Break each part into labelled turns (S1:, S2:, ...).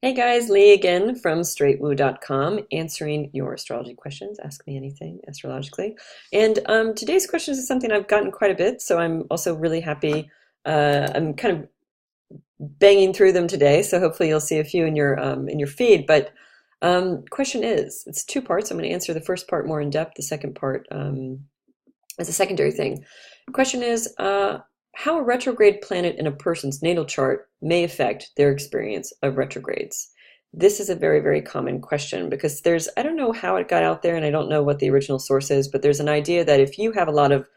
S1: Hey guys, Lee again from straightwoo.com, answering your astrology questions. Ask me anything astrologically. And today's questions is something I've gotten quite a bit, so I'm also really happy. I'm kind of banging through them today, so hopefully you'll see a few in your feed. But question is, it's two parts. I'm going to answer the first part more in depth. The second part as a secondary thing. Question is, how a retrograde planet in a person's natal chart may affect their experience of retrogrades. This is a very, very common question because I don't know how it got out there and I don't know what the original source is, but there's an idea that if you have a lot of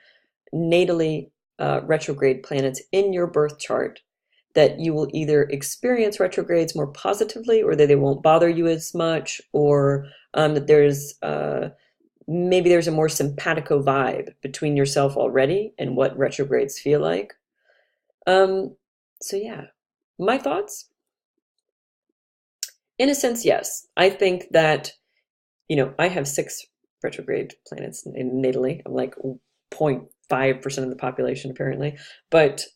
S1: natally retrograde planets in your birth chart, that you will either experience retrogrades more positively or that they won't bother you as much, or that maybe there's a more simpatico vibe between yourself already and what retrogrades feel like. Um, so yeah, my thoughts? In a sense, yes. I think that, I have six retrograde planets in natally. I'm like 0.5% of the population apparently. But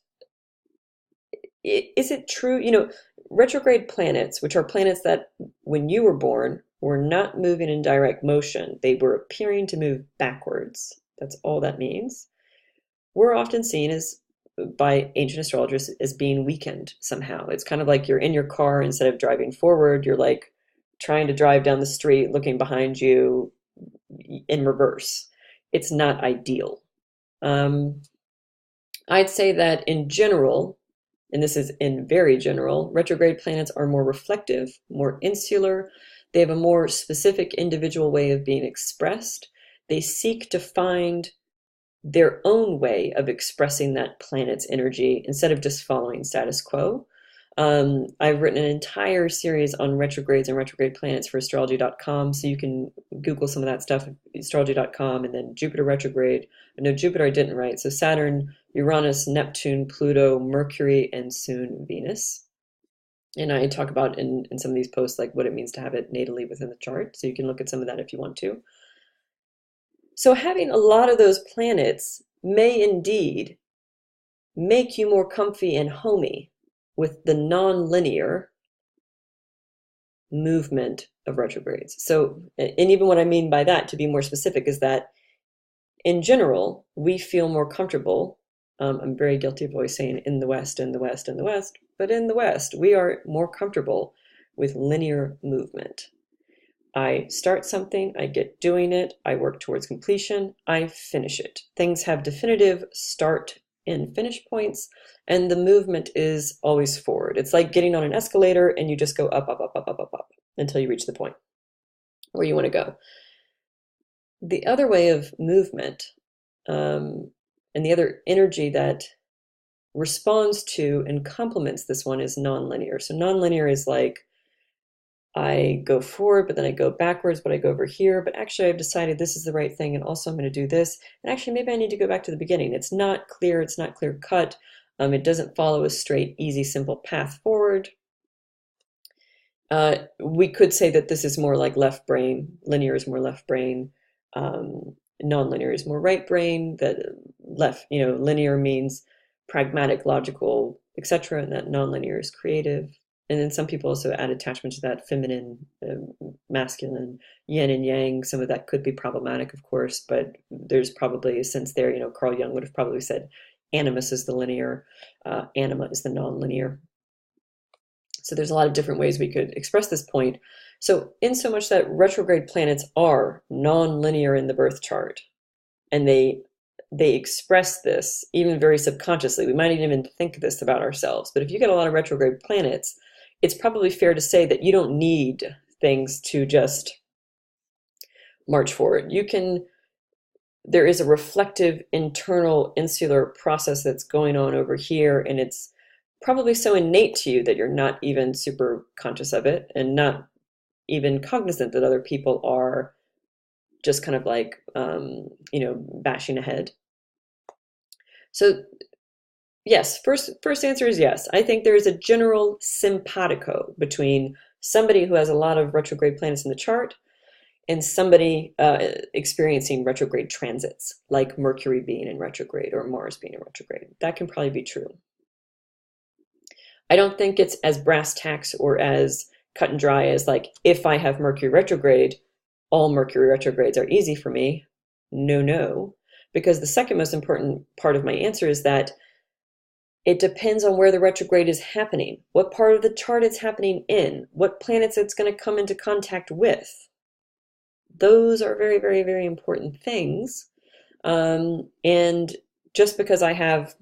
S1: is it true? Retrograde planets, which are planets that when you were born were not moving in direct motion, they were appearing to move backwards. That's all that means. We're often seen as by ancient astrologers as being weakened somehow. It's kind of like you're in your car, instead of driving forward, you're like trying to drive down the street, looking behind you in reverse. It's not ideal. I'd say that in general, and this is in very general, retrograde planets are more reflective, more insular. They have a more specific individual way of being expressed. They seek to find their own way of expressing that planet's energy instead of just following status quo. I've written an entire series on retrogrades and retrograde planets for astrology.com, so you can Google some of that stuff, astrology.com, and then Jupiter retrograde. No, Jupiter I didn't write, so Saturn, Uranus, Neptune, Pluto, Mercury, and soon Venus. And I talk about in some of these posts like what it means to have it natally within the chart, so you can look at some of that if you want to. So having a lot of those planets may indeed make you more comfy and homey with the nonlinear movement of retrogrades. So, and even what I mean by that, to be more specific, is that in general, we feel more comfortable. I'm very guilty of always saying in the West, in the West, in the West, but in the West, we are more comfortable with linear movement. I start something, I get doing it, I work towards completion, I finish it. Things have definitive start and finish points, and the movement is always forward. It's like getting on an escalator and you just go up, up, up, up, up, up, up until you reach the point where you want to go. The other way of movement, and the other energy that responds to and complements this one, is nonlinear. So nonlinear is like, I go forward, but then I go backwards, but I go over here. But actually, I've decided this is the right thing, and also I'm going to do this. And actually, maybe I need to go back to the beginning. It's not clear. It's not clear cut. It doesn't follow a straight, easy, simple path forward. We could say that this is more like left brain. Linear is more left brain. Nonlinear is more right brain. That linear means pragmatic, logical, etc., and that nonlinear is creative. And then some people also add attachment to that, feminine, masculine, yin and yang. Some of that could be problematic, of course, but there's probably a sense there. Carl Jung would have probably said animus is the linear, anima is the nonlinear. So there's a lot of different ways we could express this point. So in so much that retrograde planets are nonlinear in the birth chart, and they express this even very subconsciously. We might even think this about ourselves. But if you get a lot of retrograde planets, it's probably fair to say that you don't need things to just march forward. There is a reflective internal insular process that's going on over here, and it's probably so innate to you that you're not even super conscious of it and not even cognizant that other people are just kind of like, bashing ahead. So yes, first answer is yes. I think there is a general simpatico between somebody who has a lot of retrograde planets in the chart and somebody experiencing retrograde transits, like Mercury being in retrograde or Mars being in retrograde. That can probably be true. I don't think it's as brass tacks or as cut and dry as like, if I have Mercury retrograde, all Mercury retrogrades are easy for me. No, no. Because the second most important part of my answer is that it depends on where the retrograde is happening, what part of the chart it's happening in, what planets it's going to come into contact with. Those are very, very, very important things. And just because I have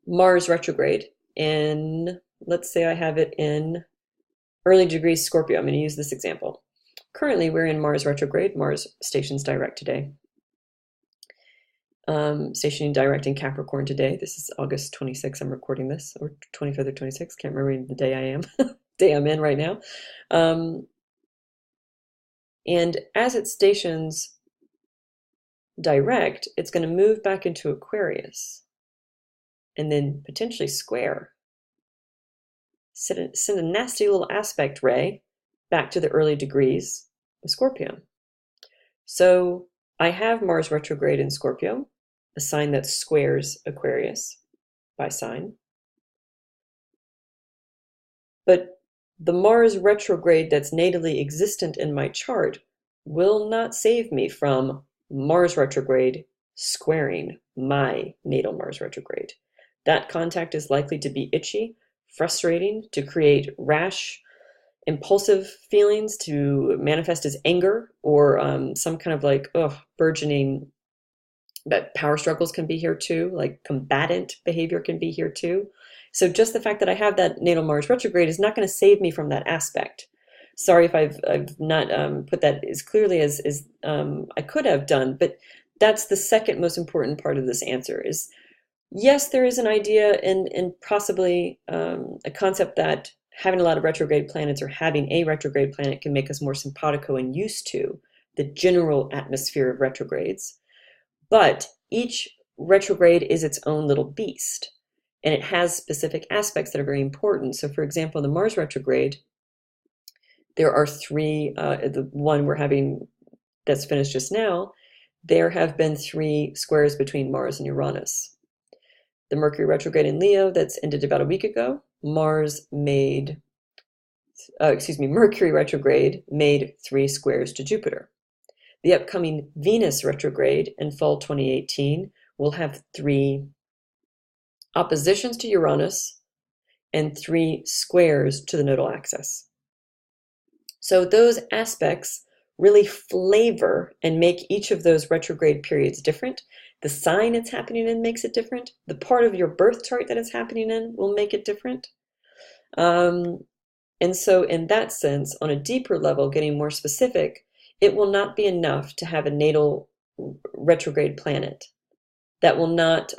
S1: Mars retrograde in, let's say I have it in early degrees Scorpio. I'm going to use this example. Currently, we're in Mars retrograde. Mars stations direct today. Stationing direct in Capricorn today. This is August 26th. I'm recording this, or 25th or 26th. Can't remember the day I am. Day I'm in right now. And as it stations direct, it's going to move back into Aquarius and then potentially square. Send a nasty little aspect ray back to the early degrees of Scorpio. So I have Mars retrograde in Scorpio, a sign that squares Aquarius by sign. But the Mars retrograde that's natally existent in my chart will not save me from Mars retrograde squaring my natal Mars retrograde. That contact is likely to be itchy, frustrating, to create rash, impulsive feelings, to manifest as anger or some kind of like burgeoning. But power struggles can be here too, like combatant behavior can be here too. So just the fact that I have that natal Mars retrograde is not going to save me from that aspect. Sorry if I've not put that as clearly as I could have done, but that's the second most important part of this answer is, yes, there is an idea and possibly a concept that having a lot of retrograde planets or having a retrograde planet can make us more simpatico and used to the general atmosphere of retrogrades. But each retrograde is its own little beast, and it has specific aspects that are very important. So for example, the Mars retrograde, there are three, the one we're having that's finished just now, there have been 3 squares between Mars and Uranus. The Mercury retrograde in Leo that's ended about a week ago, Mercury retrograde made 3 squares to Jupiter. The upcoming Venus retrograde in fall 2018 will have 3 oppositions to Uranus and 3 squares to the nodal axis. So those aspects really flavor and make each of those retrograde periods different. The sign it's happening in makes it different. The part of your birth chart that it's happening in will make it different. And so in that sense, on a deeper level, getting more specific, it will not be enough to have a natal retrograde planet. That will not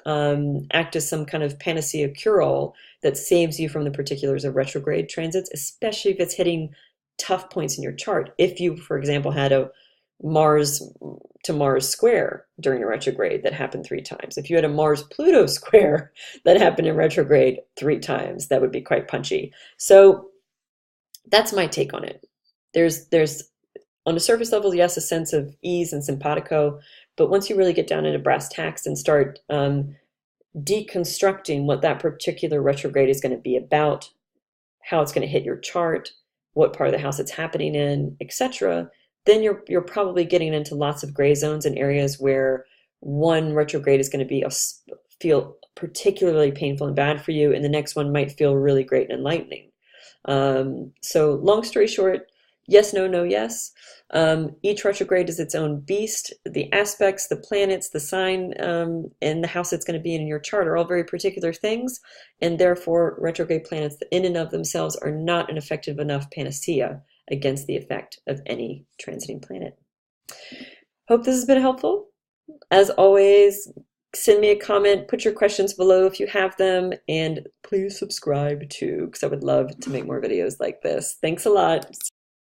S1: act as some kind of panacea cure-all that saves you from the particulars of retrograde transits, especially if it's hitting tough points in your chart. If you, for example, had a Mars to Mars square during a retrograde that happened 3 times. If you had a Mars Pluto square that happened in retrograde 3 times, that would be quite punchy. So that's my take on it. There's on a surface level, yes, a sense of ease and simpatico, but once you really get down into brass tacks and start deconstructing what that particular retrograde is going to be about, how it's going to hit your chart, what part of the house it's happening in, etc., then you're probably getting into lots of gray zones and areas where one retrograde is going to feel particularly painful and bad for you, and the next one might feel really great and enlightening. So long story short, yes, no, no, yes. Each retrograde is its own beast. The aspects, the planets, the sign, and the house it's going to be in your chart are all very particular things, and therefore retrograde planets in and of themselves are not an effective enough panacea against the effect of any transiting planet. Hope this has been helpful. As always, send me a comment, put your questions below if you have them, and please subscribe too, because I would love to make more videos like this. Thanks a lot.